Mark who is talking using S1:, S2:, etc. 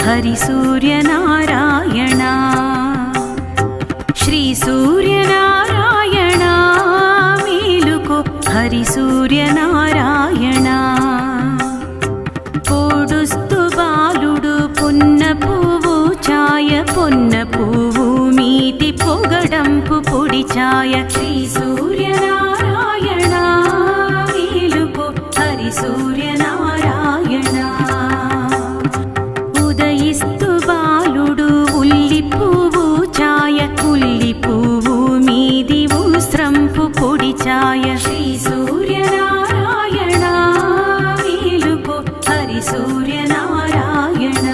S1: హరి సూర్యనారాయణ శ్రీ సూర్యనారాయణ మేలుకో హరి సూర్యనారాయణ పొడుస్తు బాలుడు పొన్న పువ్వు ఛాయ పొన్న పువ్వు మీది పొగడంపు పొడి ఛాయ శ్రీ సూర్యనారాయణ మేలుకో హరి సూర్యనారాయణ ఉదయిస్తు బాలుడు ఉల్లి పువ్వు ఛాయ ఉల్లి పువ్వు మీది ఉస్రంపు పొడి ఛాయ శ్రీ సూర్యనారాయణ మేలుకో హరి సూర్యనారాయణ